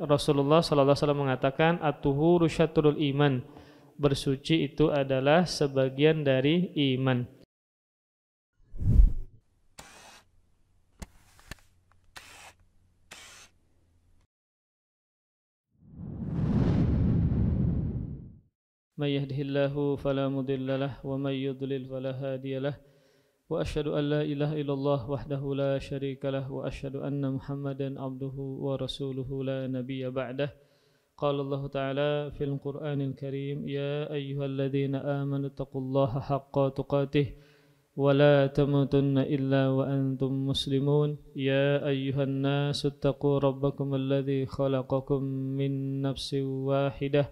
Rasulullah sallallahu alaihi wasallam mengatakan at-tuhuru syatrul iman. Bersuci itu adalah sebagian dari iman. May yahdihillahu fala mudilla lahu wa may yudlil fala hadiya lahu. Wa asyhadu an la ilaha illallah wahdahu la syarika lahu wa asyhadu anna Muhammadan abduhu wa rasuluhu la nabiyya ba'dah. Qala Allah Ta'ala fil Qur'anil Karim ya ayyuhalladzina amanu taqullaha haqqa tuqatih wa la tamutunna illa wa antum muslimun. Ya ayyuhan nasu taqu rabbakum alladzi khalaqakum min nafsin wahidah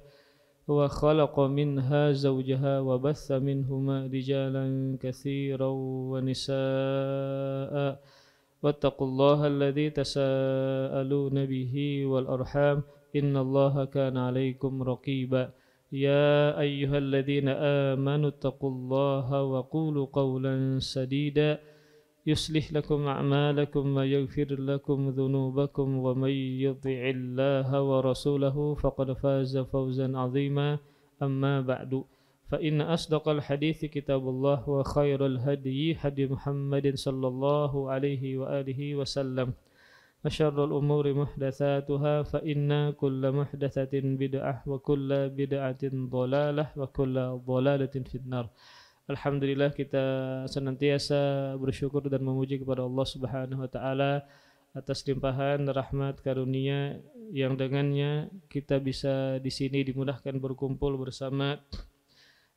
wa khalaqa minha zawjaha wa batha minhuma rijalan katsiran wa nisaa'a wattaqullaha alladzi tasaaluna bihi wal arham innallaha kana 'alaikum raqiba. Ya ayyuhalladzina amanu taqullaha wa qulu qawlan sadida yuslih lakum a'malakum wa yaghfir lakum dhunubakum wa may yuti'illaha wa rasulahu faqad faza fawzan 'azima. Amma ba'du fa inna asdaqal hadithi kitabullah wa khairal hadyi hadi Muhammadin sallallahu alaihi wa alihi wasallam wa syarrul umuri muhdatsatuha fa inna kulla muhdatsatin bid'ah wa kulla bid'atin dhalalah wa kulla dhalalatin finnar. Alhamdulillah, kita senantiasa bersyukur dan memuji kepada Allah Subhanahu wa taala atas limpahan rahmat karunia yang dengannya kita bisa di sini dimudahkan berkumpul bersama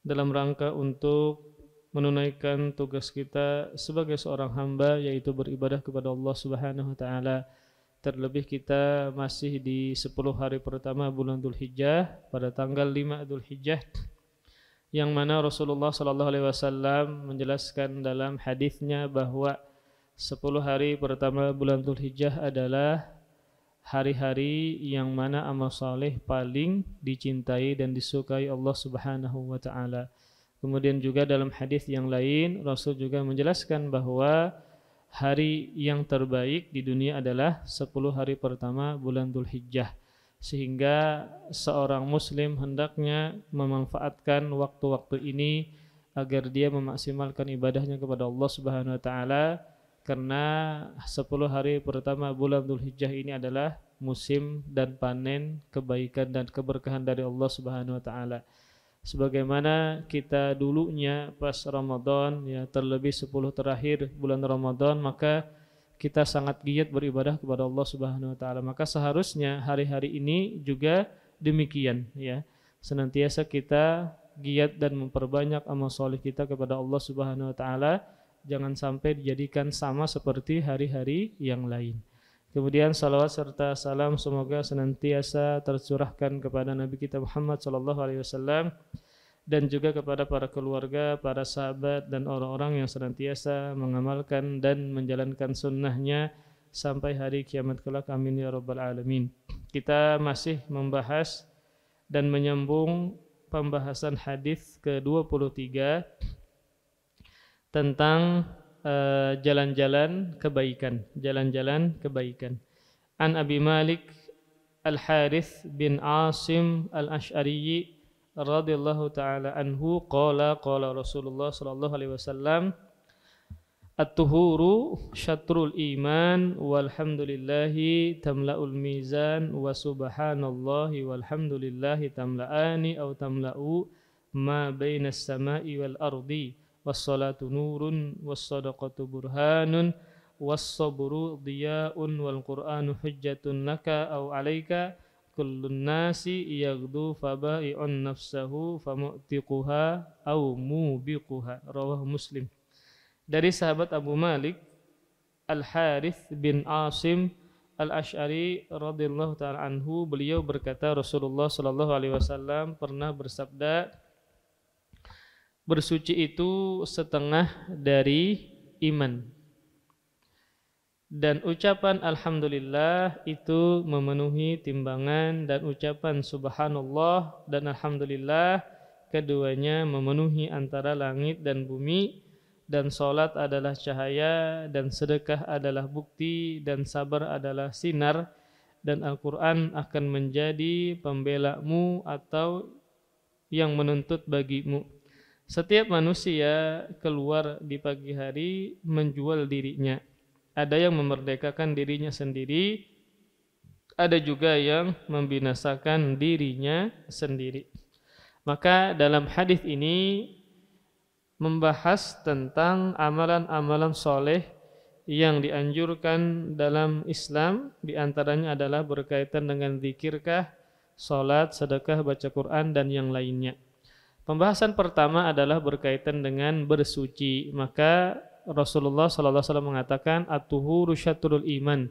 dalam rangka untuk menunaikan tugas kita sebagai seorang hamba, yaitu beribadah kepada Allah Subhanahu wa taala. Terlebih kita masih di 10 hari pertama bulan Dzulhijjah pada tanggal 5 Dzulhijjah, yang mana Rasulullah sallallahu alaihi wasallam menjelaskan dalam hadisnya bahwa 10 hari pertama bulan Dzulhijjah adalah hari-hari yang mana amal saleh paling dicintai dan disukai Allah Subhanahu wa taala. Kemudian juga dalam hadis yang lain Rasul juga menjelaskan bahwa hari yang terbaik di dunia adalah 10 hari pertama bulan Dzulhijjah. Sehingga seorang muslim hendaknya memanfaatkan waktu-waktu ini agar dia memaksimalkan ibadahnya kepada Allah Subhanahu wa taala, karena 10 hari pertama bulan Dzulhijjah ini adalah musim dan panen kebaikan dan keberkahan dari Allah Subhanahu wa taala. Sebagaimana kita dulunya pas Ramadan, ya terlebih 10 terakhir bulan Ramadan, maka kita sangat giat beribadah kepada Allah Subhanahu wa taala. Maka seharusnya hari-hari ini juga demikian, ya. Senantiasa kita giat dan memperbanyak amal soleh kita kepada Allah Subhanahu wa taala. Jangan sampai dijadikan sama seperti hari-hari yang lain. Kemudian salawat serta salam semoga senantiasa tercurahkan kepada Nabi kita Muhammad sallallahu alaihi wasallam dan juga kepada para keluarga, para sahabat dan orang-orang yang senantiasa mengamalkan dan menjalankan sunnahnya sampai hari kiamat kelak. Amin ya rabbal alamin. Kita masih membahas dan menyambung pembahasan hadis ke-23 tentang jalan-jalan kebaikan, jalan-jalan kebaikan. An Abi Malik Al-Harith bin Asim Al-Ash'ari radhiyallahu ta'ala anhu qala Rasulullah sallallahu alaihi wasallam at-tuhuru syatrul iman walhamdulillahi tamla'ul mizan wa subhanallahi walhamdulillahi tamla'ani aw tamla'u ma bainas sama'i wal ardi was-salatu nurun was-sadaqatu burhanun was-sabru diya'un wal qur'anu hujjatun laka aw 'alaika kullun nasi yaghdu fabai'un nafsahu famu'tiquha au mubiquha. Rawahu Muslim. Dari sahabat Abu Malik Al-Harith bin Asim Al-Ash'ari radhiyallahu ta'ala anhu, beliau berkata Rasulullah sallallahu alaihi wasallam pernah bersabda, bersuci itu setengah dari iman. Dan ucapan Alhamdulillah itu memenuhi timbangan, dan ucapan Subhanallah dan Alhamdulillah keduanya memenuhi antara langit dan bumi. Dan solat adalah cahaya, dan sedekah adalah bukti, dan sabar adalah sinar. dan Al-Quran akan menjadi pembelamu atau yang menuntut bagimu. Setiap manusia keluar di pagi hari menjual dirinya. Ada yang memerdekakan dirinya sendiri, ada juga yang membinasakan dirinya sendiri. Maka dalam hadis ini membahas tentang amalan-amalan soleh yang dianjurkan dalam Islam. Di antaranya adalah berkaitan dengan zikirkah, salat, sedekah, baca Quran, dan yang lainnya. Pembahasan pertama adalah berkaitan dengan bersuci. Maka Rasulullah SAW mengatakan at-tuhuru syatrul iman.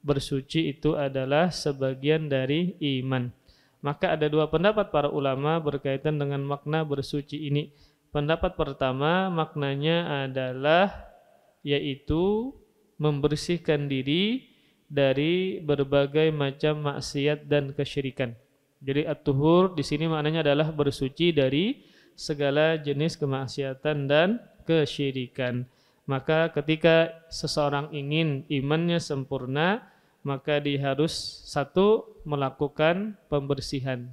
Bersuci itu adalah sebagian dari iman. Maka ada dua pendapat para ulama berkaitan dengan makna bersuci ini. Pendapat pertama maknanya adalah yaitu membersihkan diri dari berbagai macam maksiat dan kesyirikan. Jadi at-tuhur di sini maknanya adalah bersuci dari segala jenis kemaksiatan dan kesyirikan. Maka ketika seseorang ingin imannya sempurna, maka dia harus satu melakukan pembersihan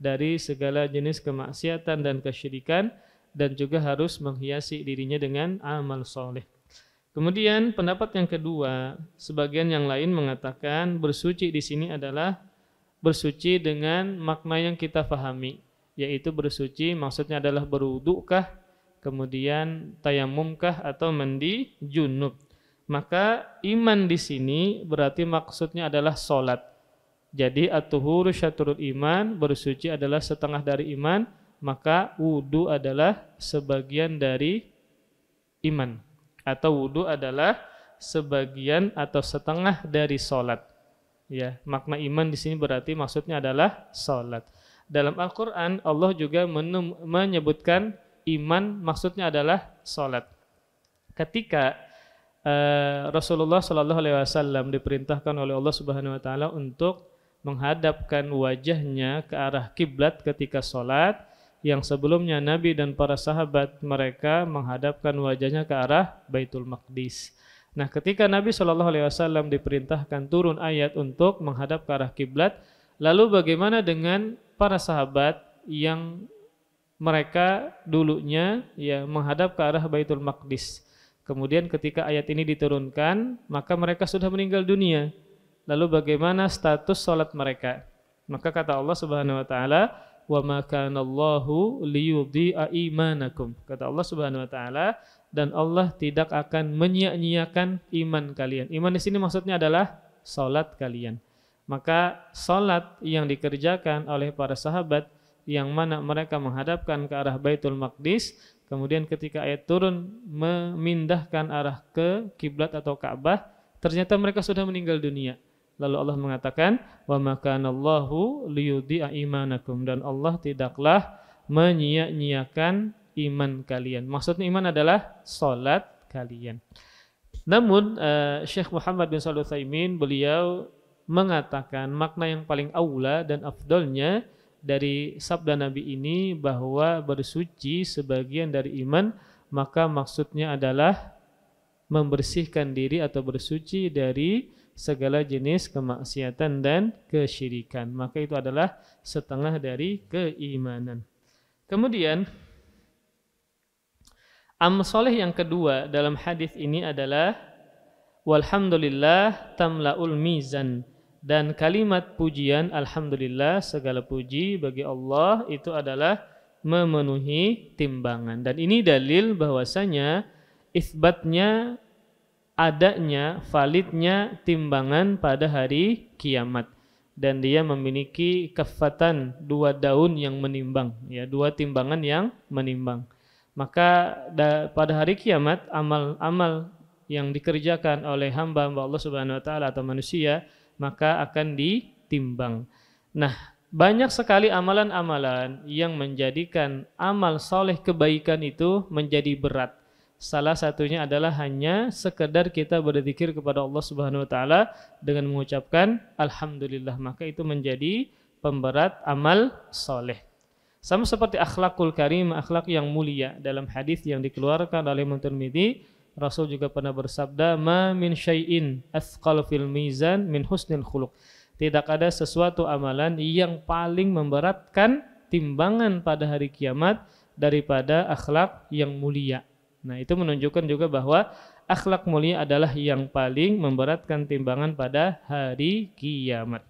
dari segala jenis kemaksiatan dan kesyirikan, dan juga harus menghiasi dirinya dengan amal soleh. Kemudian pendapat yang kedua, sebagian yang lain mengatakan bersuci di sini adalah bersuci dengan makna yang kita fahami, yaitu bersuci maksudnya adalah berwudukah, kemudian tayamumkah, atau mandi junub. Maka iman di sini berarti maksudnya adalah solat. Jadi at-tuhuru syatrul iman, bersuci adalah setengah dari iman, maka wudu adalah sebagian dari iman, atau wudu adalah sebagian atau setengah dari solat. Ya, makna iman di sini berarti maksudnya adalah salat. Dalam Al-Qur'an Allah juga menyebutkan iman maksudnya adalah salat. Ketika Rasulullah SAW diperintahkan oleh Allah Subhanahu Wa Taala untuk menghadapkan wajahnya ke arah kiblat ketika salat, yang sebelumnya Nabi dan para sahabat mereka menghadapkan wajahnya ke arah Baitul Maqdis. Nah, ketika Nabi SAW diperintahkan turun ayat untuk menghadap ke arah kiblat, lalu bagaimana dengan para sahabat yang mereka dulunya ya menghadap ke arah Baitul Maqdis? Kemudian ketika ayat ini diturunkan, maka mereka sudah meninggal dunia. Lalu bagaimana status salat mereka? Maka kata Allah Subhanahu wa taala, "Wa ma kana Allahu liyudhi'a imanakum." Kata Allah Subhanahu wa taala, dan Allah tidak akan menyia-nyiakan iman kalian. Iman di sini maksudnya adalah salat kalian. Maka salat yang dikerjakan oleh para sahabat yang mana mereka menghadapkan ke arah Baitul Maqdis, kemudian ketika ayat turun memindahkan arah ke kiblat atau Ka'bah, ternyata mereka sudah meninggal dunia. Lalu Allah mengatakan, "Wa ma kana Allahu liyudhi'a imanakum." Dan Allah tidaklah menyia-nyiakan iman kalian. Maksudnya iman adalah salat kalian. Namun Syekh Muhammad bin Shalih Al-Utsaimin beliau mengatakan makna yang paling aula dan afdolnya dari sabda Nabi ini bahwa bersuci sebagian dari iman, maka maksudnya adalah membersihkan diri atau bersuci dari segala jenis kemaksiatan dan kesyirikan. Maka itu adalah setengah dari keimanan. Kemudian amal soleh yang kedua dalam hadis ini adalah walhamdulillah tamlaul mizan, dan kalimat pujian alhamdulillah, segala puji bagi Allah, itu adalah memenuhi timbangan. Dan ini dalil bahwasanya isbatnya adanya validnya timbangan pada hari kiamat, dan dia memiliki kafatan, dua daun yang menimbang, ya, dua timbangan yang menimbang. Maka pada hari kiamat amal-amal yang dikerjakan oleh hamba-hamba Allah Subhanahu wa taala atau manusia maka akan ditimbang. Nah, banyak sekali amalan-amalan yang menjadikan amal soleh kebaikan itu menjadi berat. Salah satunya adalah hanya sekedar kita berzikir kepada Allah Subhanahu wa taala dengan mengucapkan alhamdulillah, maka itu menjadi pemberat amal soleh. Sama seperti akhlakul karim, akhlak yang mulia, dalam hadis yang dikeluarkan oleh Imam Tirmidzi, Rasul juga pernah bersabda, "Ma min syai'in athqal fil mizan min husnil khuluq." Tidak ada sesuatu amalan yang paling memberatkan timbangan pada hari kiamat daripada akhlak yang mulia. Nah, itu menunjukkan juga bahwa akhlak mulia adalah yang paling memberatkan timbangan pada hari kiamat.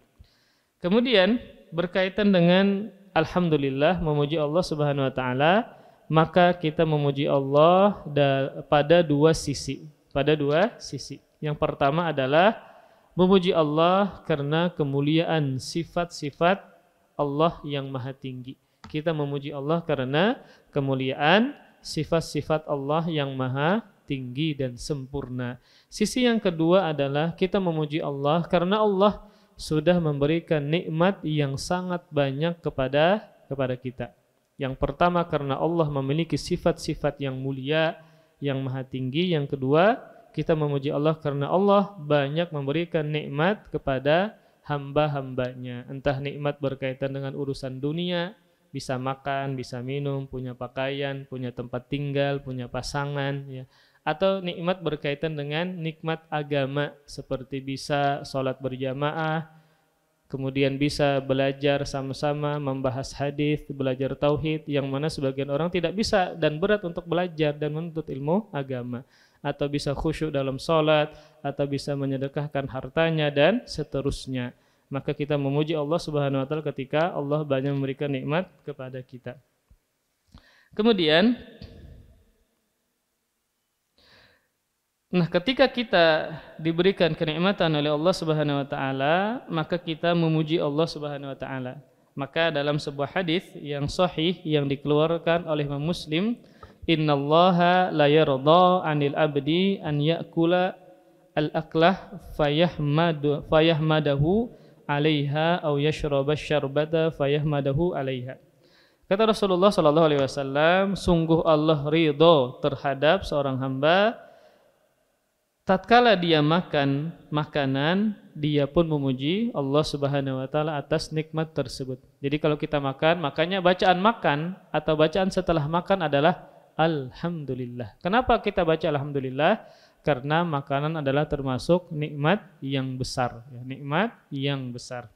Kemudian berkaitan dengan alhamdulillah, memuji Allah Subhanahu wa taala, maka kita memuji Allah pada dua sisi. Yang pertama adalah memuji Allah karena kemuliaan sifat-sifat Allah yang maha tinggi. Kita memuji Allah karena kemuliaan sifat-sifat Allah yang maha tinggi dan sempurna. Sisi yang kedua adalah kita memuji Allah karena Allah sudah memberikan nikmat yang sangat banyak kepada kita. Yang pertama karena Allah memiliki sifat-sifat yang mulia, yang maha tinggi. Yang kedua, kita memuji Allah karena Allah banyak memberikan nikmat kepada hamba-hambanya. Entah nikmat berkaitan dengan urusan dunia, bisa makan, bisa minum, punya pakaian, punya tempat tinggal, punya pasangan, ya. Atau nikmat berkaitan dengan nikmat agama, seperti bisa sholat berjamaah, kemudian bisa belajar sama-sama, membahas hadis, belajar tauhid, yang mana sebagian orang tidak bisa dan berat untuk belajar dan menuntut ilmu agama. Atau bisa khusyuk dalam sholat, atau bisa menyedekahkan hartanya, dan seterusnya. Maka kita memuji Allah Subhanahu wa taala ketika Allah banyak memberikan nikmat kepada kita. Kemudian, ketika kita diberikan kenikmatan oleh Allah Subhanahu wa taala, maka kita memuji Allah Subhanahu wa taala. Maka dalam sebuah hadis yang sahih yang dikeluarkan oleh Imam Muslim, innallaha la yarda 'anil abdi an ya'kula al-aklah fayahmadahu 'alaiha aw yashraba asy-syarbata fayahmadahu 'alaiha. Kata Rasulullah sallallahu alaihi wasallam, sungguh Allah ridho terhadap seorang hamba tatkala dia makan makanan, dia pun memuji Allah Subhanahu wa taala atas nikmat tersebut. Jadi kalau kita makan, makanya bacaan makan atau bacaan setelah makan adalah alhamdulillah. Kenapa kita baca alhamdulillah? Karena makanan adalah termasuk nikmat yang besar, ya, nikmat yang besar.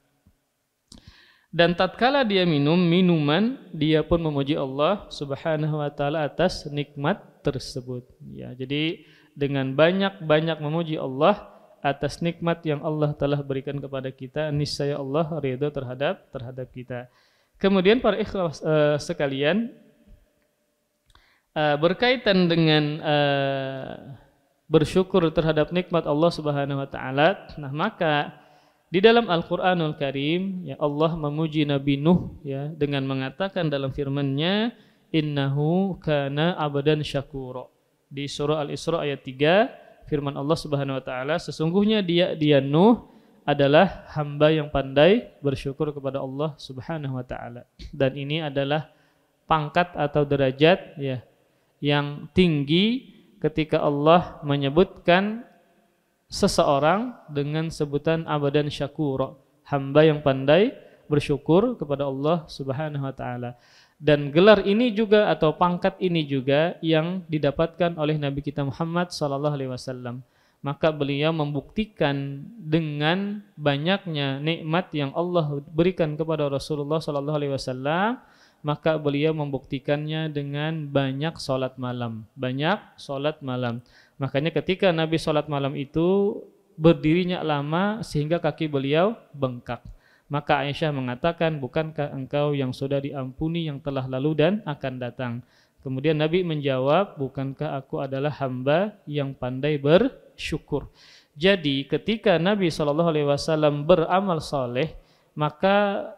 Dan tatkala dia minum minuman, dia pun memuji Allah Subhanahu wa taala atas nikmat tersebut. Ya, jadi dengan banyak-banyak memuji Allah atas nikmat yang Allah telah berikan kepada kita, niscaya Allah ridha terhadap kita. Kemudian para ikhwas sekalian, berkaitan dengan bersyukur terhadap nikmat Allah Subhanahu wa taala, maka di dalam Al-Qur'anul Karim, ya, Allah memuji Nabi Nuh, ya, dengan mengatakan dalam firman-Nya, innahu kana abdan syakura. Di surah Al-Isra ayat 3, firman Allah Subhanahu wa taala, sesungguhnya dia Nuh adalah hamba yang pandai bersyukur kepada Allah Subhanahu wa taala. Dan ini adalah pangkat atau derajat, ya, yang tinggi ketika Allah menyebutkan seseorang dengan sebutan abdan syakura, hamba yang pandai bersyukur kepada Allah Subhanahu wa taala. Dan gelar ini juga atau pangkat ini juga yang didapatkan oleh Nabi kita Muhammad sallallahu alaihi wasallam. Maka beliau membuktikan dengan banyaknya nikmat yang Allah berikan kepada Rasulullah sallallahu alaihi wasallam, maka beliau membuktikannya dengan banyak sholat malam. Makanya ketika Nabi sholat malam itu berdirinya lama sehingga kaki beliau bengkak. Maka Aisyah mengatakan, bukankah engkau yang sudah diampuni yang telah lalu dan akan datang? Kemudian Nabi menjawab, bukankah aku adalah hamba yang pandai bersyukur? Jadi ketika Nabi SAW beramal soleh, maka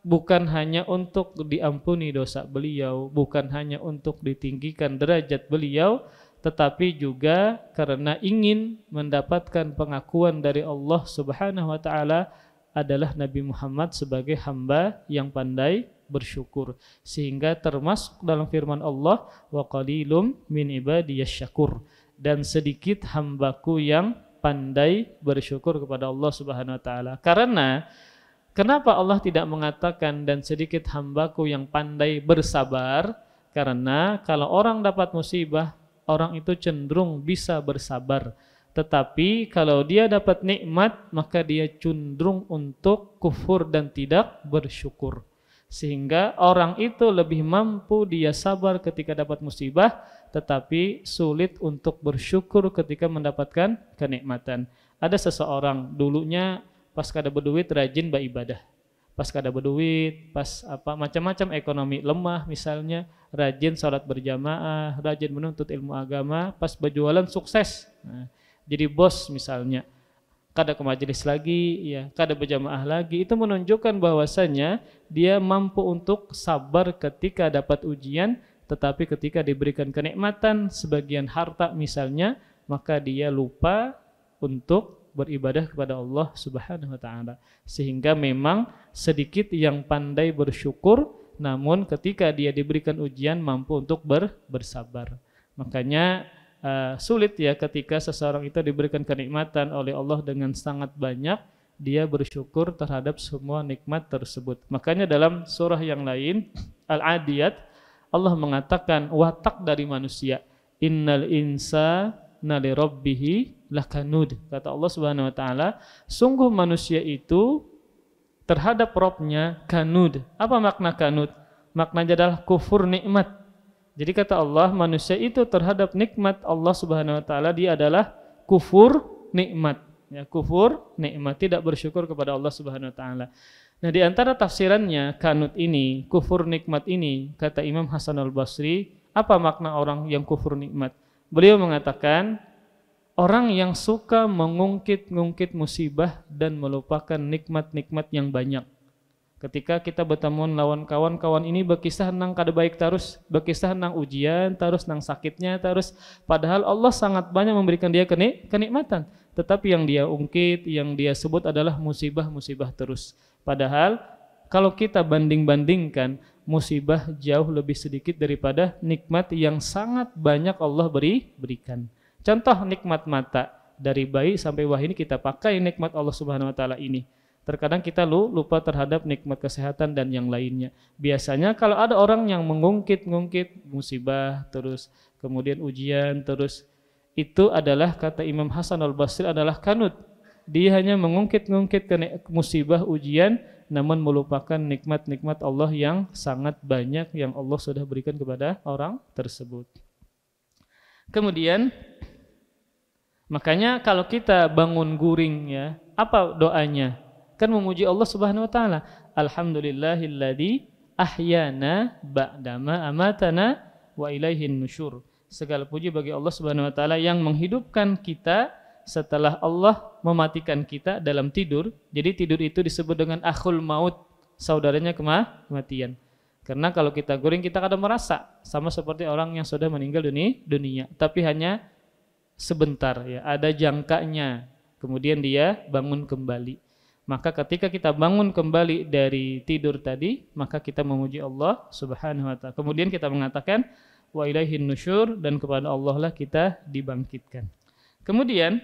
bukan hanya untuk diampuni dosa beliau, bukan hanya untuk ditinggikan derajat beliau, tetapi juga karena ingin mendapatkan pengakuan dari Allah Subhanahu wa taala adalah Nabi Muhammad sebagai hamba yang pandai bersyukur. Sehingga termasuk dalam firman Allah, wa qalilum min ibadiyasy syakur, dan sedikit hambaku yang pandai bersyukur kepada Allah Subhanahu wa taala. Karena kenapa Allah tidak mengatakan dan sedikit hambaku yang pandai bersabar? Karena kalau orang dapat musibah orang itu cenderung bisa bersabar. Tetapi kalau dia dapat nikmat, maka dia cenderung untuk kufur dan tidak bersyukur. Sehingga orang itu lebih mampu dia sabar ketika dapat musibah, tetapi sulit untuk bersyukur ketika mendapatkan kenikmatan. Ada seseorang dulunya pas kada berduit rajin beribadah. Pas kada berduit, pas macam-macam ekonomi lemah misalnya, rajin salat berjamaah, rajin menuntut ilmu agama, pas berjualan sukses. Nah, jadi bos misalnya, kada ke majelis lagi, ya, kada berjamaah lagi, itu menunjukkan bahwasanya dia mampu untuk sabar ketika dapat ujian, tetapi ketika diberikan kenikmatan sebagian harta misalnya, maka dia lupa untuk beribadah kepada Allah Subhanahu wa taala. Sehingga memang sedikit yang pandai bersyukur, namun ketika dia diberikan ujian mampu untuk bersabar. Makanya sulit ya ketika seseorang itu diberikan kenikmatan oleh Allah dengan sangat banyak, dia bersyukur terhadap semua nikmat tersebut. Makanya dalam surah yang lain, Al-Adiyat, Allah mengatakan watak dari manusia, innal insana li rabbih lakanud. Kata Allah Subhanahu wa taala, sungguh manusia itu terhadap Rabbnya kanud. Apa makna kanud? Maknanya adalah kufur nikmat. Jadi kata Allah, manusia itu terhadap nikmat Allah Subhanahu wa taala dia adalah kufur nikmat. Ya, kufur nikmat, tidak bersyukur kepada Allah Subhanahu wa taala. Nah, di antara tafsirannya kanud ini, kufur nikmat ini, kata Imam Hasan Al-Basri, apa makna orang yang kufur nikmat? Beliau mengatakan orang yang suka mengungkit-ungkit musibah dan melupakan nikmat-nikmat yang banyak. Ketika kita bertemu lawan kawan-kawan ini berkisah tentang kada baik terus, berkisah tentang ujian terus, tentang sakitnya terus, padahal Allah sangat banyak memberikan dia kenikmatan. Tetapi yang dia ungkit, yang dia sebut adalah musibah-musibah terus. Padahal kalau kita banding-bandingkan, musibah jauh lebih sedikit daripada nikmat yang sangat banyak Allah berikan. Contoh nikmat mata, dari bayi sampai wahai ini kita pakai nikmat Allah Subhanahu wa taala ini. Terkadang kita lupa terhadap nikmat kesehatan dan yang lainnya. Biasanya kalau ada orang yang mengungkit-ungkit musibah terus, kemudian ujian terus, itu adalah kata Imam Hasan Al-Basri adalah kanut. Dia hanya mengungkit-ungkit musibah ujian, namun melupakan nikmat-nikmat Allah yang sangat banyak yang Allah sudah berikan kepada orang tersebut. Kemudian makanya kalau kita bangun guring ya, apa doanya? Kan memuji Allah Subhanahu wa taala. Alhamdulillahilladzi ahyana ba'dama amatana wa ilaihin nusyur. Segala puji bagi Allah Subhanahu wa taala yang menghidupkan kita setelah Allah mematikan kita dalam tidur. Jadi tidur itu disebut dengan akhul maut, saudaranya kematian. Karena kalau kita guring kita kadang merasa sama seperti orang yang sudah meninggal dunia, tapi hanya sebentar ya, ada jangkanya. Kemudian dia bangun kembali. Maka ketika kita bangun kembali dari tidur tadi, maka kita memuji Allah Subhanahu wa taala. Kemudian kita mengatakan wa ilaihin nusyur, dan kepada Allah lah kita dibangkitkan. Kemudian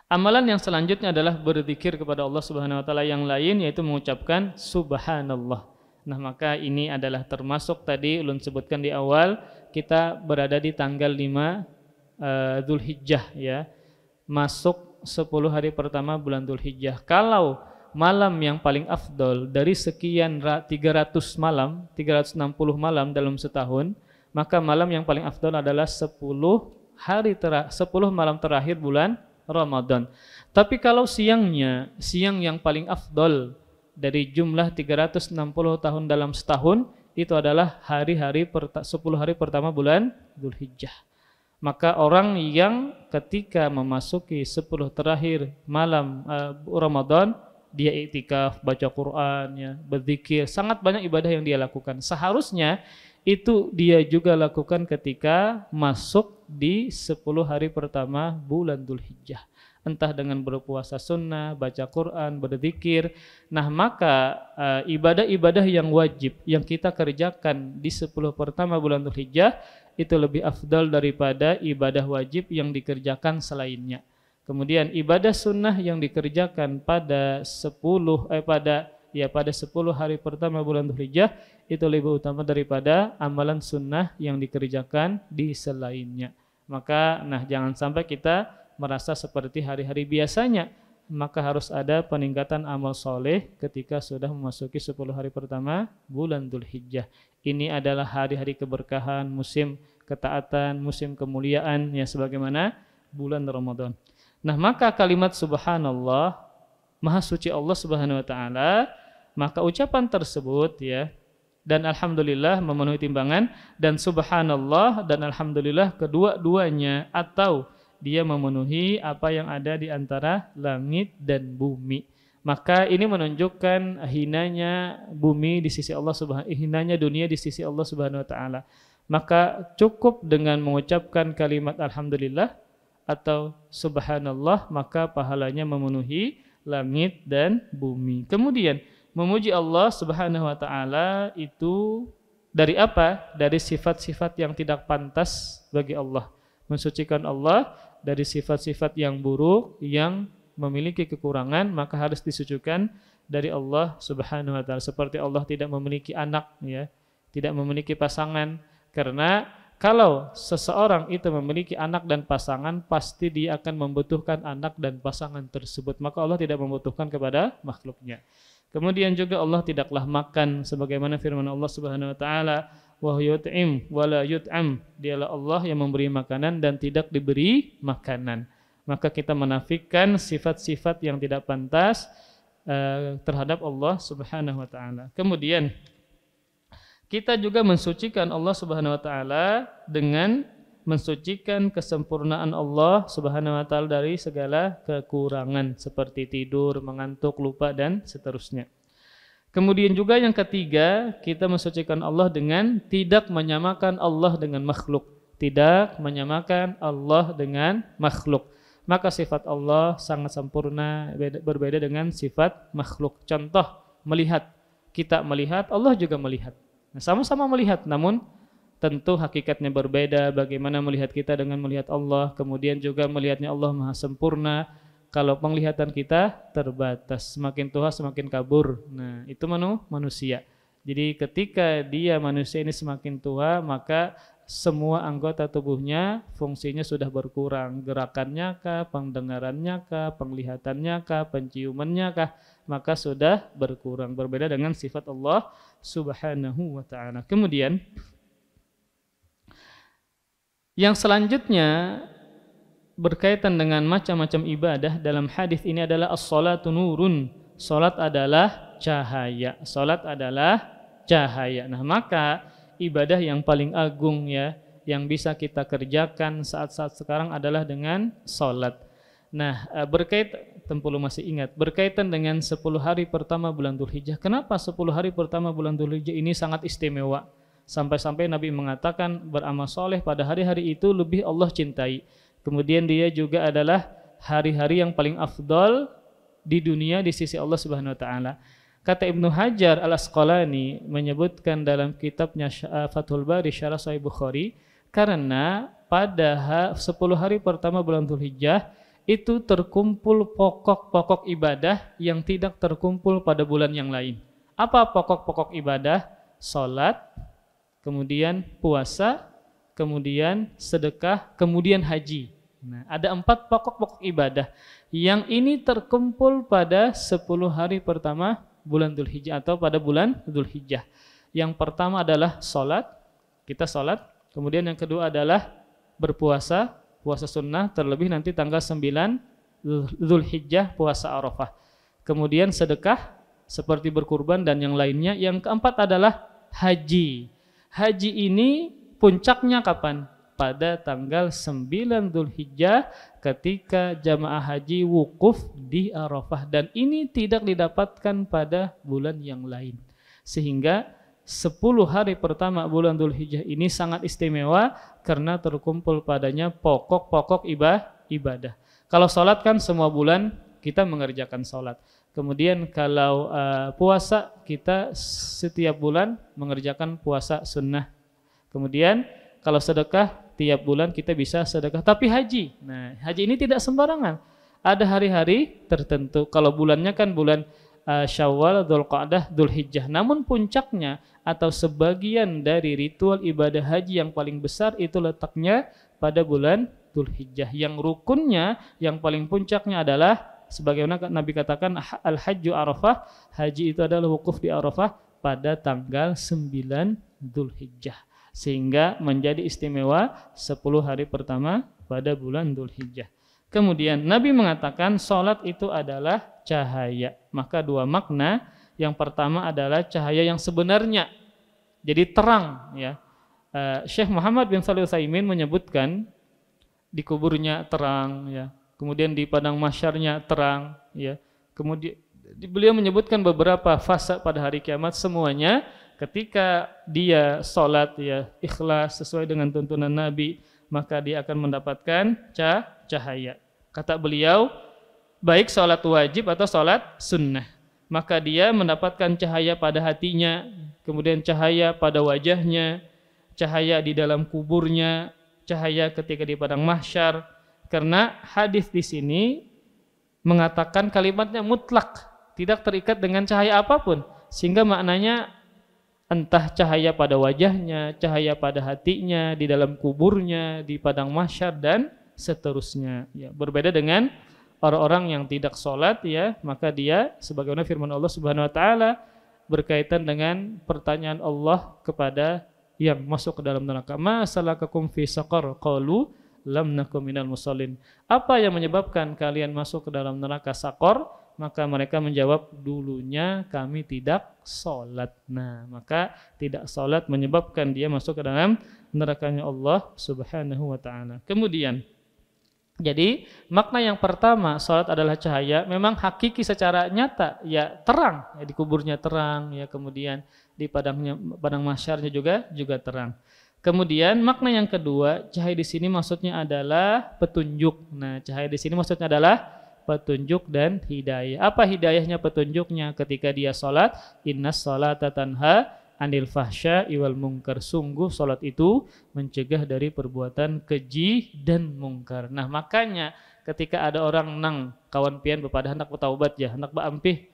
amalan yang selanjutnya adalah berzikir kepada Allah Subhanahu wa taala yang lain, yaitu mengucapkan subhanallah. Nah, maka ini adalah termasuk tadi ulun sebutkan di awal, kita berada di tanggal 5 Dzulhijjah ya. Masuk 10 hari pertama bulan Dzulhijjah. Kalau malam yang paling afdol dari sekian 300 malam, 360 malam dalam setahun, maka malam yang paling afdol adalah 10 malam terakhir bulan Ramadan. Tapi kalau siang yang paling afdol dari jumlah 360 tahun dalam setahun, itu adalah 10 hari pertama bulan Dzulhijjah. Maka orang yang ketika memasuki 10 terakhir malam Ramadan, dia iktikaf, baca Quran, ya, berzikir, sangat banyak ibadah yang dia lakukan. Seharusnya itu dia juga lakukan ketika masuk di 10 hari pertama bulan Dzulhijjah. Entah dengan berpuasa sunnah, baca Quran, berzikir. Nah, maka ibadah-ibadah yang wajib yang kita kerjakan di 10 pertama bulan Dzulhijjah itu lebih afdal daripada ibadah wajib yang dikerjakan selainnya. Kemudian ibadah sunnah yang dikerjakan pada ya pada 10 hari pertama bulan Dzulhijjah itu lebih utama daripada amalan sunnah yang dikerjakan di selainnya. Maka jangan sampai kita merasa seperti hari-hari biasanya, maka harus ada peningkatan amal soleh ketika sudah memasuki 10 hari pertama bulan Dzulhijjah. Ini adalah hari-hari keberkahan, musim ketaatan, musim kemuliaan, ya sebagaimana bulan Ramadan. Maka kalimat subhanallah, maha suci Allah Subhanahu wa taala, maka ucapan tersebut ya dan alhamdulillah memenuhi timbangan, dan subhanallah dan alhamdulillah kedua-duanya atau dia memenuhi apa yang ada di antara langit dan bumi. Maka ini menunjukkan hinanya bumi di sisi Allah hinanya dunia di sisi Allah Subhanahu wa taala. Maka cukup dengan mengucapkan kalimat alhamdulillah atau subhanallah, maka pahalanya memenuhi langit dan bumi. Kemudian memuji Allah Subhanahu wa taala itu dari apa? Dari sifat-sifat yang tidak pantas bagi Allah. Mensucikan Allah dari sifat-sifat yang buruk, yang memiliki kekurangan, maka harus disucikan dari Allah Subhanahu wa taala. Seperti Allah tidak memiliki anak, ya, tidak memiliki pasangan, karena kalau seseorang itu memiliki anak dan pasangan, pasti dia akan membutuhkan anak dan pasangan tersebut. Maka Allah tidak membutuhkan kepada makhluknya. Kemudian juga Allah tidaklah makan, sebagaimana firman Allah Subhanahu wa taala, wa yut'im wa la yut'am. Dialah Allah yang memberi makanan dan tidak diberi makanan. Maka kita menafikan sifat-sifat yang tidak pantas terhadap Allah Subhanahu wa taala. Kemudian kita juga mensucikan Allah Subhanahu wa taala dengan mensucikan kesempurnaan Allah Subhanahu wa taala dari segala kekurangan seperti tidur, mengantuk, lupa dan seterusnya. Kemudian juga yang ketiga, kita mensucikan Allah dengan tidak menyamakan Allah dengan makhluk. Tidak menyamakan Allah dengan makhluk. Maka sifat Allah sangat sempurna, berbeda dengan sifat makhluk. Contoh, melihat. Kita melihat, Allah juga melihat. Sama-sama melihat, namun tentu hakikatnya berbeda. Bagaimana melihat kita dengan melihat Allah. Kemudian juga melihatnya Allah maha sempurna. Kalau penglihatan kita terbatas, semakin tua semakin kabur. Itu manusia. Jadi ketika dia manusia ini semakin tua, maka semua anggota tubuhnya fungsinya sudah berkurang. Gerakannya kah, pendengarannya kah, penglihatannya kah, penciumannya kah, maka sudah berkurang. Berbeda dengan sifat Allah Subhanahu wa ta'ala. Kemudian yang selanjutnya berkaitan dengan macam-macam ibadah dalam hadis ini adalah as-salatu nurun. Salat adalah cahaya. Salat adalah cahaya. Maka ibadah yang paling agung ya yang bisa kita kerjakan saat-saat sekarang adalah dengan salat. Berkaitan dengan 10 hari pertama bulan Dzulhijjah. Kenapa 10 hari pertama bulan Dzulhijjah ini sangat istimewa? Sampai-sampai Nabi mengatakan beramal soleh pada hari-hari itu lebih Allah cintai. Kemudian dia juga adalah hari-hari yang paling afdal di dunia di sisi Allah Subhanahu wa taala. Kata Ibnu Hajar Al-Asqalani menyebutkan dalam kitabnya Fathul Bari Syarah Sahih Bukhari, karena pada 10 hari pertama bulan Dzulhijjah itu terkumpul pokok-pokok ibadah yang tidak terkumpul pada bulan yang lain. Apa pokok-pokok ibadah? Salat, kemudian puasa, kemudian sedekah, kemudian haji. Ada 4 pokok-pokok ibadah yang ini terkumpul pada 10 hari pertama bulan Dzulhijjah atau pada bulan Dzulhijjah. Yang pertama adalah salat, kita salat. Kemudian yang kedua adalah berpuasa, puasa sunnah, terlebih nanti tanggal 9 Dzulhijjah puasa Arafah. Kemudian sedekah seperti berkurban dan yang lainnya. Yang keempat adalah haji. Haji ini puncaknya kapan? Pada tanggal 9 Dzulhijjah ketika jamaah haji wukuf di Arafah, dan ini tidak didapatkan pada bulan yang lain. Sehingga 10 hari pertama bulan Dzulhijjah ini sangat istimewa karena terkumpul padanya pokok-pokok ibadah. Kalau salat kan semua bulan kita mengerjakan salat. Kemudian kalau puasa kita setiap bulan mengerjakan puasa sunnah. Kemudian kalau sedekah tiap bulan kita bisa sedekah. Tapi haji, haji ini tidak sembarangan. Ada hari-hari tertentu. Kalau bulannya kan bulan Syawal, Dzulqa'dah, Dzulhijjah. Namun puncaknya atau sebagian dari ritual ibadah haji yang paling besar itu letaknya pada bulan Dzulhijjah. Yang rukunnya, yang paling puncaknya adalah sebagaimana Nabi katakan al-hajju Arafah, haji itu adalah wukuf di Arafah pada tanggal 9 Dzulhijjah. Sehingga menjadi istimewa 10 hari pertama pada bulan Dzulhijjah. Kemudian Nabi mengatakan salat itu adalah cahaya. Maka dua makna. Yang pertama adalah cahaya yang sebenarnya. Jadi terang ya. Syekh Muhammad bin Shalih Al-Utsaimin menyebutkan di kuburnya terang ya. Kemudian di padang mahsyarnya terang ya. Kemudian beliau menyebutkan beberapa fase pada hari kiamat, semuanya ketika dia salat ya ikhlas sesuai dengan tuntunan Nabi, maka dia akan mendapatkan cahaya. Kata beliau, baik salat wajib atau salat sunnah, maka dia mendapatkan cahaya pada hatinya, kemudian cahaya pada wajahnya, cahaya di dalam kuburnya, cahaya ketika di padang mahsyar. Karena hadis di sini mengatakan kalimatnya mutlak, tidak terikat dengan cahaya apapun, sehingga maknanya entah cahaya pada wajahnya, cahaya pada hatinya, di dalam kuburnya, di padang mahsyar dan seterusnya. Ya, berbeda dengan orang-orang yang tidak sholat, ya, maka dia sebagaimana firman Allah Subhanahu Wa Taala berkaitan dengan pertanyaan Allah kepada yang masuk ke dalam neraka. Ma salakakum fi saqar? Qalu lam nakum minal musallin. Apa yang menyebabkan kalian masuk ke dalam neraka Saqar? Maka mereka menjawab, dulunya kami tidak sholat. Nah, maka tidak sholat menyebabkan dia masuk ke dalam nerakanya Allah Subhanahu Wa Taala. Kemudian, jadi makna yang pertama, sholat adalah cahaya. Memang hakiki secara nyata, ya terang, ya, di kuburnya terang, ya kemudian di padang mahsyarnya juga terang. Kemudian makna yang kedua, cahaya di sini maksudnya adalah petunjuk. Nah, cahaya di sini maksudnya adalah petunjuk dan hidayah. Apa hidayahnya, petunjuknya? Ketika dia salat, innas salata tanha anil fahsya'i wal munkar. Sungguh salat itu mencegah dari perbuatan keji dan mungkar. Nah, makanya ketika ada orang nang kawan pian bepada hendak bertaubat ya, hendak ampih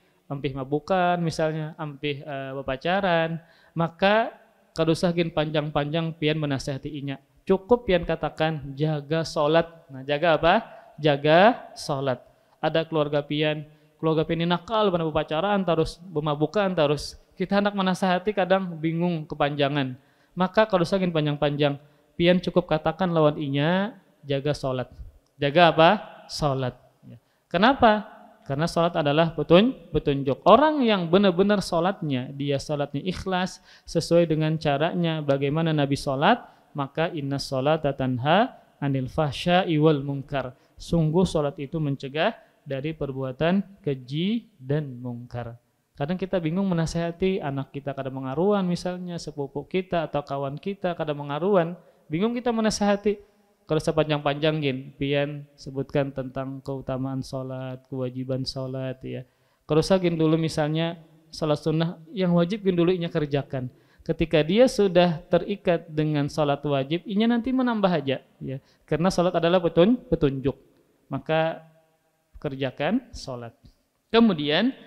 mabukan misalnya, ampih bepacaran, maka kadusah gin panjang-panjang pian menasihati inya. Cukup pian katakan jaga salat. Nah, jaga apa? Jaga salat. Ada keluarga pian ini nakal pada berpacaran, terus bermabukan, terus kita hendak menasihati kadang bingung kepanjangan. Maka kalau sagin panjang-panjang, pian cukup katakan lawan inya jaga salat. Jaga apa? Salat. Kenapa? Karena salat adalah petunjuk. Orang yang benar-benar salatnya, dia salatnya ikhlas sesuai dengan caranya bagaimana Nabi salat, maka inna salata tanha anil fahsya'i wal munkar. Sungguh salat itu mencegah dari perbuatan keji dan mungkar. Kadang kita bingung menasihati anak kita kadang mengaruan, misalnya sepupu kita atau kawan kita kadang mengaruan, bingung kita menasihati. Kalau sepanjang-panjang gin, pian sebutkan tentang keutamaan sholat, kewajiban sholat ya. Kalau sagin dulu misalnya sholat sunnah yang wajib gin dulu inya kerjakan. Ketika dia sudah terikat dengan sholat wajib, inya nanti menambah aja ya. Karena sholat adalah petunjuk. Maka kerjakan sholat. Kemudian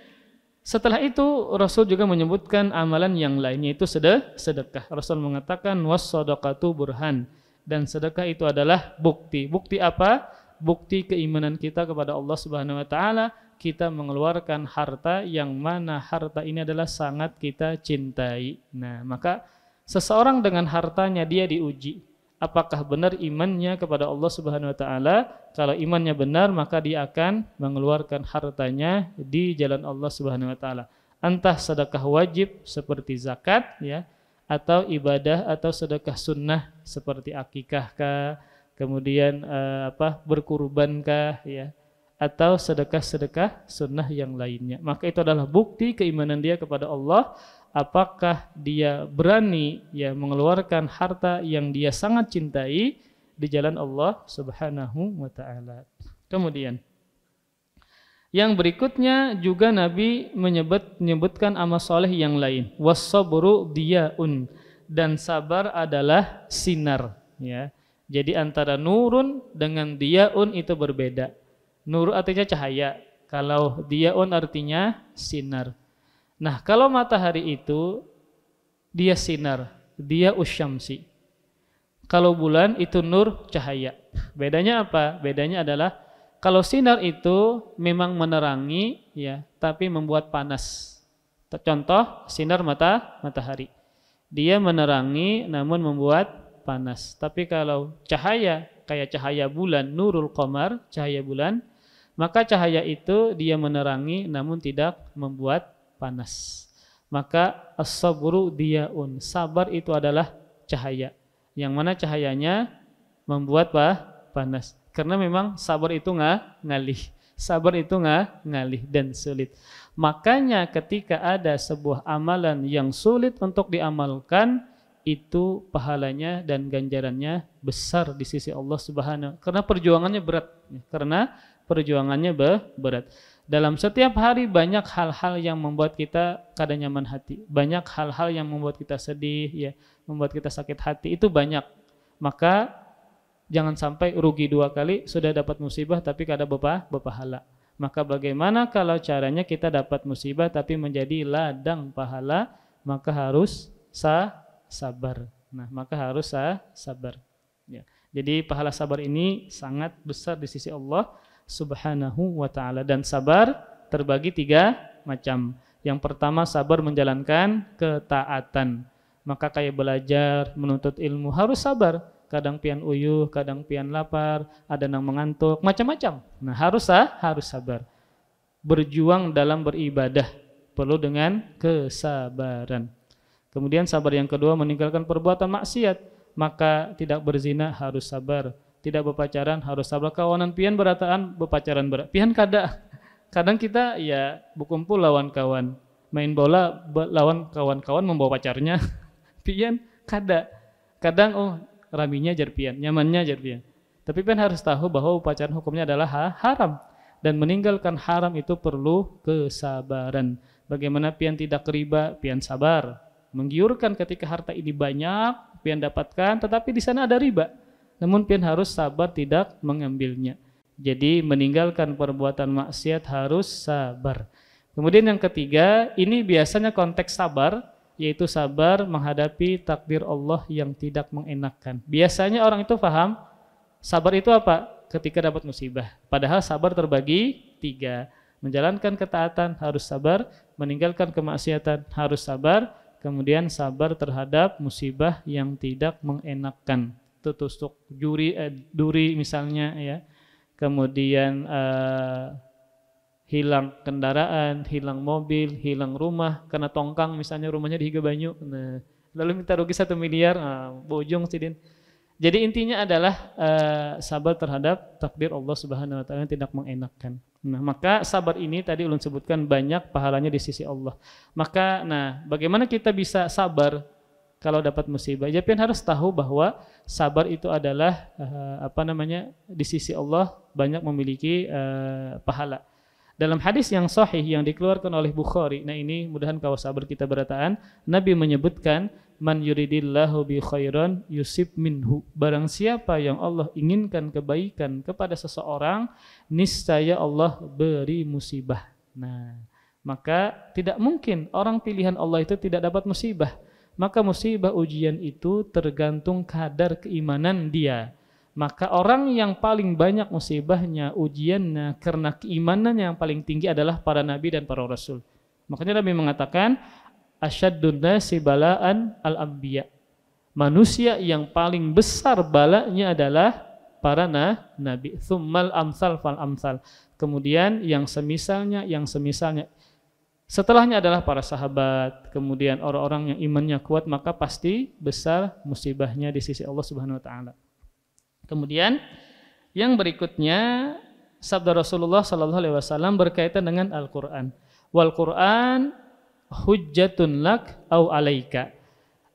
setelah itu Rasul juga menyebutkan amalan yang lainnya, itu sedekah. Rasul mengatakan was-shadaqatu burhan. Dan sedekah itu adalah bukti. Bukti apa? Bukti keimanan kita kepada Allah Subhanahu Wa Taala. Kita mengeluarkan harta yang mana harta ini adalah sangat kita cintai. Nah, maka seseorang dengan hartanya dia diuji. Apakah benar imannya kepada Allah Subhanahu Wa Taala? Kalau imannya benar, maka dia akan mengeluarkan hartanya di jalan Allah Subhanahu Wa Taala. Entah sedekah wajib seperti zakat, ya, atau ibadah atau sedekah sunnah seperti akikahkah, kemudian berkurbankah ya, atau sedekah-sedekah sunnah yang lainnya. Maka itu adalah bukti keimanan dia kepada Allah. Apakah dia berani ya mengeluarkan harta yang dia sangat cintai di jalan Allah Subhanahu wa taala. Kemudian yang berikutnya juga Nabi menyebutkan amal soleh yang lain. Was-sabru diyaun, dan sabar adalah sinar. Ya, jadi antara nurun dengan diyaun itu berbeda. Nur artinya cahaya, Kalau diyaun artinya sinar. Nah, kalau matahari itu dia sinar, dia usyamsi. Kalau bulan itu nur, cahaya. Bedanya apa? Bedanya adalah kalau sinar itu memang menerangi ya, tapi membuat panas. Contoh sinar matahari. Dia menerangi namun membuat panas. Tapi kalau cahaya kayak cahaya bulan, nurul qamar, cahaya bulan, maka cahaya itu dia menerangi namun tidak membuat panas. Maka as-sabru diyaun. Sabar itu adalah cahaya. Yang mana cahayanya membuat panas. Karena memang sabar itu ngalih. Sabar itu ngalih dan sulit. Makanya ketika ada sebuah amalan yang sulit untuk diamalkan, itu pahalanya dan ganjarannya besar di sisi Allah Subhanahu. Karena perjuangannya berat. Karena perjuangannya berat. Dalam setiap hari banyak hal-hal yang membuat kita kada nyaman hati. Banyak hal-hal yang membuat kita sedih, ya, membuat kita sakit hati. Itu banyak. Maka jangan sampai rugi 2 kali sudah dapat musibah tapi kada berpahala. Maka bagaimana kalau caranya kita dapat musibah tapi menjadi ladang pahala? Maka harus sabar. Nah, maka harus sabar. Ya. Jadi pahala sabar ini sangat besar di sisi Allah Subhanahu wa ta'ala. Dan sabar terbagi 3 macam. Yang pertama sabar menjalankan ketaatan. Maka kayak belajar, menuntut ilmu harus sabar. Kadang pian uyuh, kadang pian lapar, ada yang mengantuk, macam-macam. Nah, harus sabar. Berjuang dalam beribadah perlu dengan kesabaran. Kemudian sabar yang kedua meninggalkan perbuatan maksiat. Maka tidak berzina harus sabar. Tidak berpacaran harus sabar. Kawanan pian berataan berpacaran pian kada. Kadang kita ya berkumpul lawan kawan, main bola lawan kawan-kawan membawa pacarnya. Pian kada. Kadang raminya jar pian, nyamannya jar pian. Tapi pian harus tahu bahwa pacaran hukumnya adalah haram. Dan meninggalkan haram itu perlu kesabaran. Bagaimana pian tidak riba, pian sabar. Menggiurkan ketika harta ini banyak, pian dapatkan, tetapi di sana ada riba. Namun pian harus sabar tidak mengambilnya. Jadi meninggalkan perbuatan maksiat harus sabar. Kemudian yang ketiga, ini biasanya konteks sabar, yaitu sabar menghadapi takdir Allah yang tidak mengenakan. Biasanya orang itu paham, sabar itu apa? Ketika dapat musibah. Padahal sabar terbagi 3. Menjalankan ketaatan harus sabar, meninggalkan kemaksiatan harus sabar, kemudian sabar terhadap musibah yang tidak mengenakan. Tusuk duri misalnya ya. Kemudian hilang kendaraan, hilang mobil, hilang rumah karena tongkang misalnya rumahnya di Higa Banyu. Nah, lalu minta rugi 1 miliar, bojong sidin. Jadi intinya adalah sabar terhadap takdir Allah Subhanahu wa taala yang tidak mengenakan. Nah, maka sabar ini tadi ulun sebutkan banyak pahalanya di sisi Allah. Maka bagaimana kita bisa sabar kalau dapat musibah? Ya pian harus tahu bahwa sabar itu adalah di sisi Allah banyak memiliki pahala. Dalam hadis yang sahih yang dikeluarkan oleh Bukhari, nah ini mudahan kawas sabar kita berataan, Nabi menyebutkan man yuridillahu bi khairan yusib minhu. Barang siapa yang Allah inginkan kebaikan kepada seseorang, niscaya Allah beri musibah. Nah, maka tidak mungkin orang pilihan Allah itu tidak dapat musibah. Maka musibah ujian itu tergantung kadar keimanan dia. Maka orang yang paling banyak musibahnya, ujiannya karena keimanannya yang paling tinggi adalah para nabi dan para rasul. Makanya Nabi mengatakan asyaddun nasi balaan al-anbiya. Manusia yang paling besar balanya adalah para nabi. Tsummal amsal fal amsal. Kemudian yang semisalnya. Setelahnya adalah para sahabat, kemudian orang-orang yang imannya kuat, maka pasti besar musibahnya di sisi Allah Subhanahu wa taala. Kemudian yang berikutnya sabda Rasulullah sallallahu alaihi wasallam berkaitan dengan Al-Qur'an. Wal Qur'an hujjatun lak au alaika.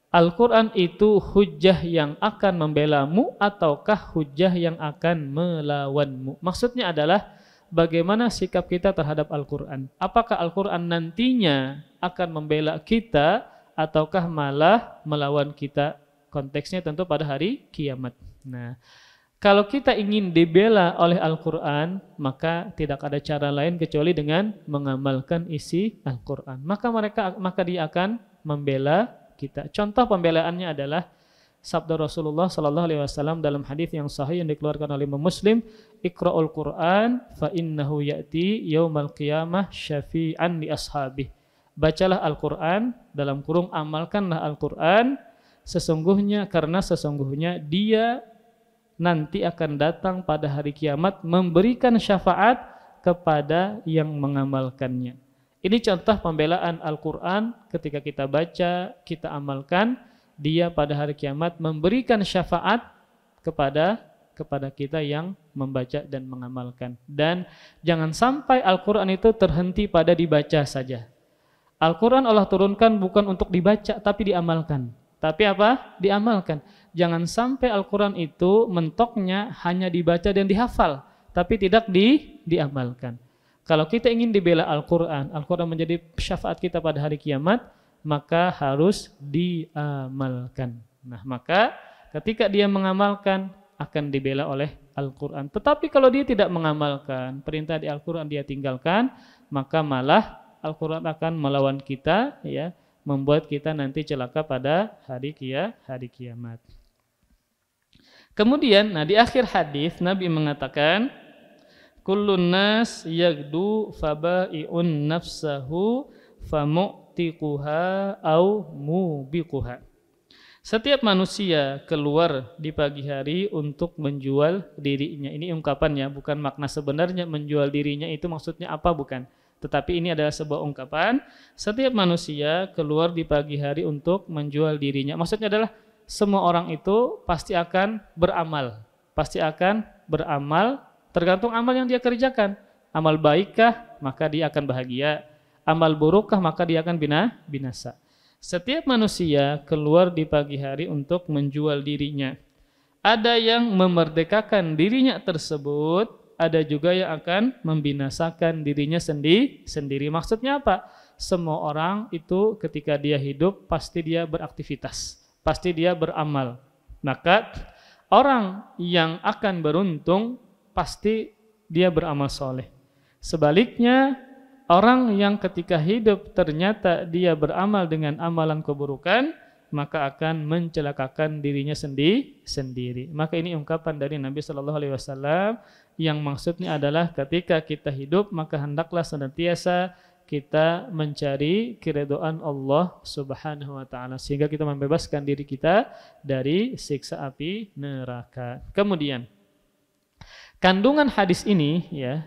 Al-Qur'an itu hujjah yang akan membelamu ataukah hujjah yang akan melawanmu. Maksudnya adalah bagaimana sikap kita terhadap Al-Qur'an. Apakah Al-Qur'an nantinya akan membela kita ataukah malah melawan kita? Konteksnya tentu pada hari kiamat. Nah, Kalau kita ingin dibela oleh Al-Quran, maka tidak ada cara lain kecuali dengan mengamalkan isi Al-Quran. Maka dia akan membela kita. Contoh pembelaannya adalah sabda Rasulullah sallallahu alaihi wasallam dalam hadis yang sahih yang dikeluarkan oleh Imam Muslim, "Iqra'ul Qur'an fa innahu ya'ti yaumal qiyamah syafi'an li ashabih." Bacalah Al-Quran, dalam kurung amalkanlah Al-Quran, sesungguhnya dia nanti akan datang pada hari kiamat memberikan syafaat kepada yang mengamalkannya. Ini contoh pembelaan Al-Quran. Ketika kita baca, kita amalkan, dia pada hari kiamat memberikan syafaat kepada kita yang membaca dan mengamalkan. Dan jangan sampai Al-Quran itu terhenti pada dibaca saja. Al-Quran Allah turunkan bukan untuk dibaca tapi diamalkan. Tapi apa? Diamalkan. Jangan sampai Al-Quran itu mentoknya hanya dibaca dan dihafal, tapi tidak diamalkan. Kalau kita ingin dibela Al-Quran menjadi syafaat kita pada hari kiamat, maka harus diamalkan. Nah, maka ketika dia mengamalkan, akan dibela oleh Al-Quran. Tetapi kalau dia tidak mengamalkan, perintah di Al-Quran dia tinggalkan, maka malah Al-Quran akan melawan kita, ya, membuat kita nanti celaka pada hari kiamat. Kemudian, di akhir hadis Nabi mengatakan, kullun nas yagdu fabai'un nafsahu famu'tiquha au mubiquha. Setiap manusia keluar di pagi hari untuk menjual dirinya. Ini ungkapannya, bukan makna sebenarnya menjual dirinya itu maksudnya apa, bukan. Tetapi ini adalah sebuah ungkapan. Setiap manusia keluar di pagi hari untuk menjual dirinya. Maksudnya adalah semua orang itu pasti akan beramal. Pasti akan beramal tergantung amal yang dia kerjakan. Amal baikkah, maka dia akan bahagia. Amal burukkah, maka dia akan binasa. Setiap manusia keluar di pagi hari untuk menjual dirinya. Ada yang memerdekakan dirinya tersebut, ada juga yang akan membinasakan dirinya sendiri. Maksudnya apa? Semua orang itu ketika dia hidup pasti dia beraktivitas, pasti dia beramal. Maka orang yang akan beruntung pasti dia beramal soleh. Sebaliknya, orang yang ketika hidup ternyata dia beramal dengan amalan keburukan, maka akan mencelakakan dirinya sendiri. Maka ini ungkapan dari Nabi Shallallahu Alaihi Wasallam yang maksudnya adalah ketika kita hidup maka hendaklah senantiasa kita mencari keridhaan Allah Subhanahu Wa Taala sehingga kita membebaskan diri kita dari siksa api neraka. Kemudian kandungan hadis ini, ya,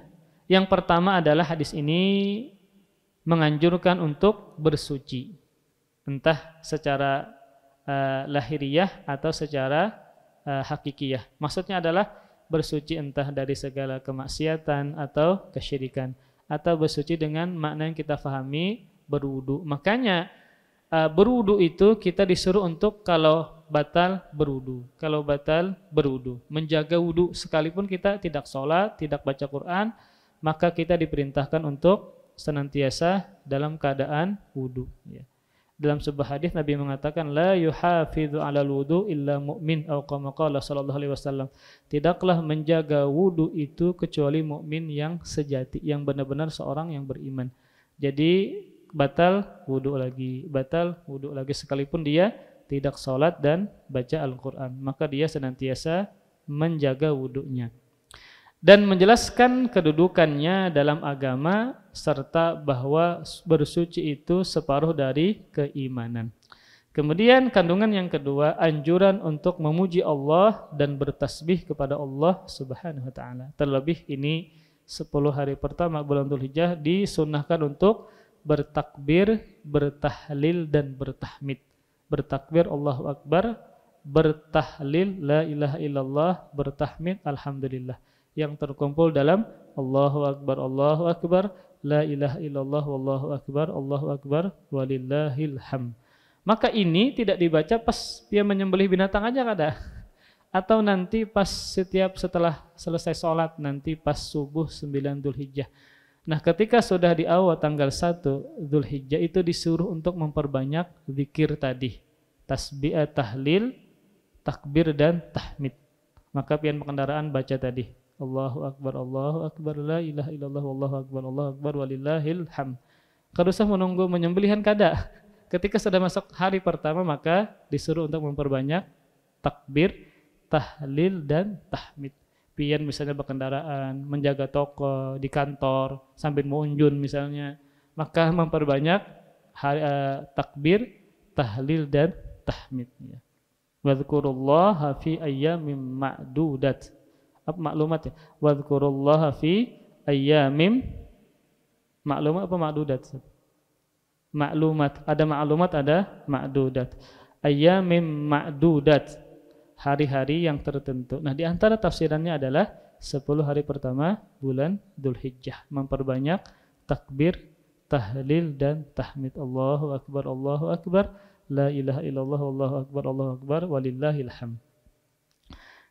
yang pertama adalah hadis ini menganjurkan untuk bersuci, entah secara lahiriah atau secara hakikiyah. Maksudnya adalah bersuci entah dari segala kemaksiatan atau kesyirikan, atau bersuci dengan makna yang kita fahami berwudu. Makanya berwudu itu kita disuruh untuk kalau batal berwudu, menjaga wudu sekalipun kita tidak sholat, tidak baca Quran, maka kita diperintahkan untuk senantiasa dalam keadaan wudu, ya. Dalam sebuah hadis Nabi mengatakan la yuhafidzu 'alal wudu illa mu'min atau kama qala sallallahu alaihi wasallam. Tidaklah menjaga wudu itu kecuali mukmin yang sejati, yang benar-benar seorang yang beriman. Jadi batal wudu lagi sekalipun dia tidak sholat dan baca Al-Quran, maka dia senantiasa menjaga wudunya. Dan menjelaskan kedudukannya dalam agama serta bahwa bersuci itu separuh dari keimanan. Kemudian kandungan yang kedua, anjuran untuk memuji Allah dan bertasbih kepada Allah Subhanahu wa taala. Terlebih ini 10 hari pertama bulan Dzulhijjah disunnahkan untuk bertakbir, bertahlil dan bertahmid. Bertakbir Allahu Akbar, bertahlil la ilaha illallah, bertahmid alhamdulillah, yang terkumpul dalam Allahu Akbar, la ilaha illallah, Allahu Akbar, walillahil hamd. Maka ini tidak dibaca pas dia menyembelih binatang aja kada, atau nanti pas setelah selesai sholat, nanti pas subuh 9 Dzulhijjah. Nah, ketika sudah di awal tanggal 1 Dzulhijjah itu disuruh untuk memperbanyak zikir tadi, tasbih, tahlil, takbir dan tahmid. maka pian kendaraan baca tadi Allahu Akbar, la ilaha illallah, Allahu Akbar, walillahil hamd. Kada usah menunggu menyembelihan kada. Ketika sudah masuk hari pertama maka disuruh untuk memperbanyak takbir, tahlil dan tahmid. Pian misalnya berkendaraan, menjaga toko, di kantor, sambil munjun misalnya, maka memperbanyak takbir, tahlil dan tahmid. Wadhkurullaha fi ayyamin ma'dudat. Apa maklumat ya? Wadhkurullaha fi ayyamin maklumat apa ma'dudat? Maklumat, ada maklumat, ada ma'dudat. Ayyamin ma'dudat, hari-hari yang tertentu. Nah, di antara tafsirannya adalah 10 hari pertama bulan Dzulhijjah, memperbanyak takbir, tahlil dan tahmid. Allahu Akbar, la ilaha illallah, Allahu Akbar, walillahil hamd.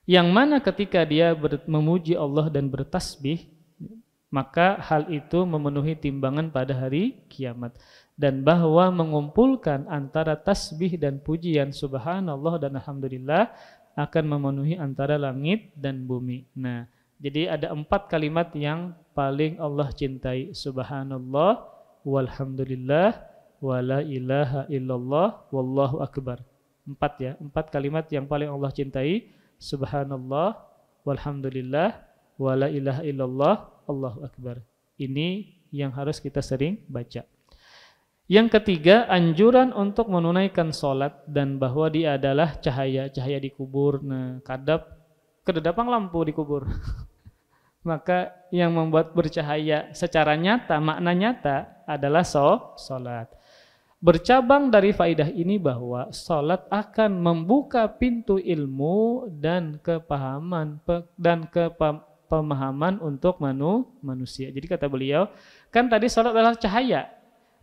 Yang mana ketika dia memuji Allah dan bertasbih, maka hal itu memenuhi timbangan pada hari kiamat. Dan bahwa mengumpulkan antara tasbih dan pujian subhanallah dan alhamdulillah akan memenuhi antara langit dan bumi. Nah, jadi ada 4 kalimat yang paling Allah cintai. Subhanallah, walhamdulillah, wala ilaha illallah, wallahu akbar. 4 ya, 4 kalimat yang paling Allah cintai. Subhanallah, walhamdulillah, wala ilaha illallah, Allahu akbar. Ini yang harus kita sering baca. Yang ketiga, anjuran untuk menunaikan sholat dan bahwa dia adalah cahaya di kubur. Nah, kedapang lampu di kubur. Maka yang membuat bercahaya secara nyata, makna nyata adalah sholat. Bercabang dari faidah ini bahwa sholat akan membuka pintu ilmu dan kepahaman dan pemahaman untuk manusia. Jadi kata beliau, kan tadi sholat adalah cahaya.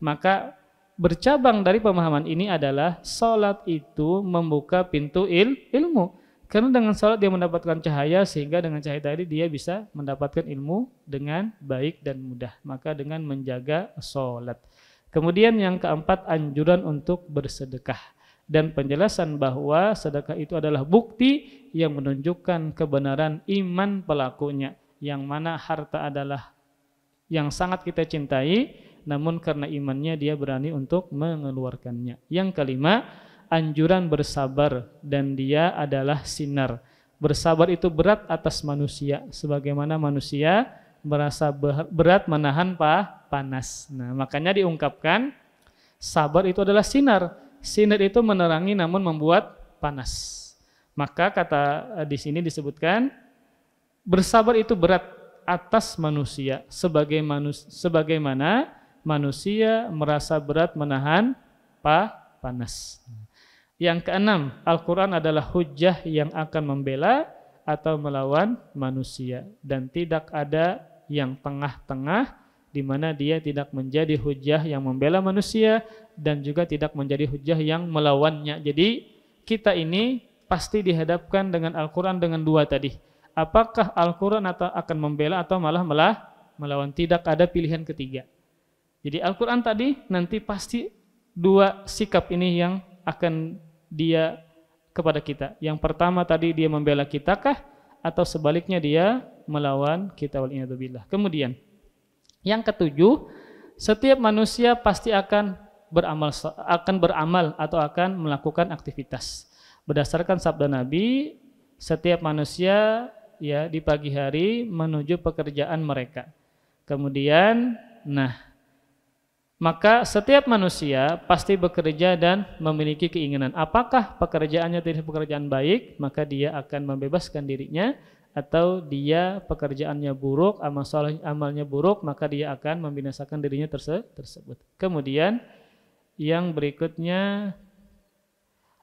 Maka bercabang dari pemahaman ini adalah sholat itu membuka pintu ilmu. Karena dengan sholat dia mendapatkan cahaya, sehingga dengan cahaya tadi dia bisa mendapatkan ilmu dengan baik dan mudah. Maka dengan menjaga sholat. Kemudian yang keempat, anjuran untuk bersedekah. Dan penjelasan bahwa sedekah itu adalah bukti yang menunjukkan kebenaran iman pelakunya. Yang mana harta adalah yang sangat kita cintai, namun karena imannya dia berani untuk mengeluarkannya. Yang kelima, anjuran bersabar, dan dia adalah sinar. Bersabar itu berat atas manusia, sebagaimana manusia merasa berat menahan panas. Nah, makanya diungkapkan sabar itu adalah sinar. Sinar itu menerangi namun membuat panas. Maka kata di sini disebutkan bersabar itu berat atas manusia, sebagaimana manusia merasa berat menahan panas. Yang keenam, Al-Quran adalah hujjah yang akan membela atau melawan manusia, dan tidak ada yang tengah-tengah di mana dia tidak menjadi hujjah yang membela manusia dan juga tidak menjadi hujjah yang melawannya. Jadi kita ini pasti dihadapkan dengan Al-Quran dengan dua tadi. Apakah Al-Quran akan membela atau malah melawan? Tidak ada pilihan ketiga. Jadi Al-Quran tadi nanti pasti dua sikap ini yang akan dia kepada kita. Yang pertama tadi dia membela kita kah, atau sebaliknya dia melawan kita, wal'iyadzubillah. Kemudian yang ketujuh, setiap manusia pasti akan beramal atau akan melakukan aktivitas. Berdasarkan sabda Nabi, setiap manusia ya di pagi hari menuju pekerjaan mereka. Kemudian maka setiap manusia pasti bekerja dan memiliki keinginan. Apakah pekerjaannya tidak pekerjaan baik, maka dia akan membebaskan dirinya, atau dia pekerjaannya buruk, amalnya buruk, maka dia akan membinasakan dirinya tersebut. Kemudian yang berikutnya,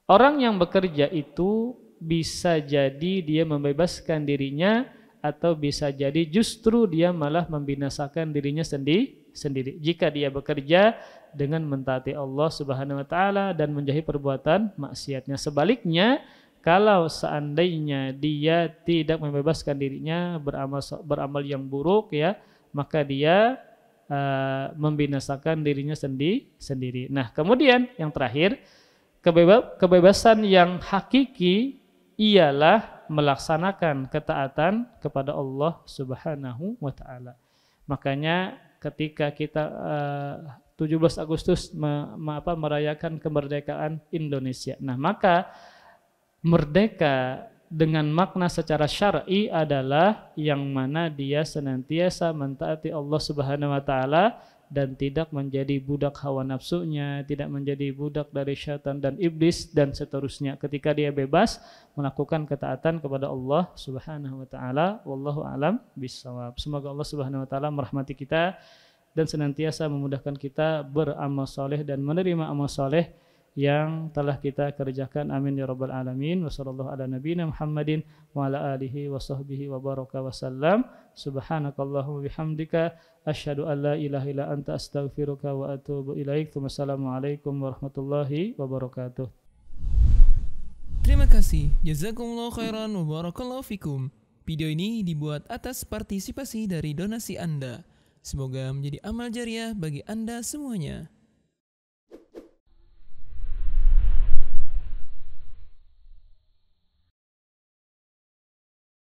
orang yang bekerja itu bisa jadi dia membebaskan dirinya, atau bisa jadi justru dia malah membinasakan dirinya sendiri. Jika dia bekerja dengan mentaati Allah Subhanahu wa taala dan menjauhi perbuatan maksiatnya. Sebaliknya, kalau seandainya dia tidak membebaskan dirinya, beramal yang buruk ya, maka dia membinasakan dirinya sendiri. Nah, kemudian yang terakhir, kebebasan yang hakiki ialah melaksanakan ketaatan kepada Allah Subhanahu wa taala. Makanya ketika kita 17 Agustus merayakan kemerdekaan Indonesia. Nah, maka merdeka dengan makna secara syar'i adalah yang mana dia senantiasa mentaati Allah Subhanahu wa taala dan tidak menjadi budak hawa nafsunya, tidak menjadi budak dari syaitan dan iblis dan seterusnya. Ketika dia bebas melakukan ketaatan kepada Allah Subhanahu wa taala, wallahu alam bissawab. Semoga Allah Subhanahu wa taala merahmati kita dan senantiasa memudahkan kita beramal soleh dan menerima amal soleh yang telah kita kerjakan. Amin ya rabbal alamin. Wassallallahu ala nabiyina Muhammadin wa ala alihi wa sahbihi wa baraka wa sallam. Subhanakallahumma bihamdika asyhadu an la ilaha illa anta astaghfiruka wa atubu ilaik. Wassalamualaikum warahmatullahi wabarakatuh. Terima kasih. Jazakumullahu khairan wa barakallahu fikum. Video ini dibuat atas partisipasi dari donasi Anda. Semoga menjadi amal jariah bagi Anda semuanya.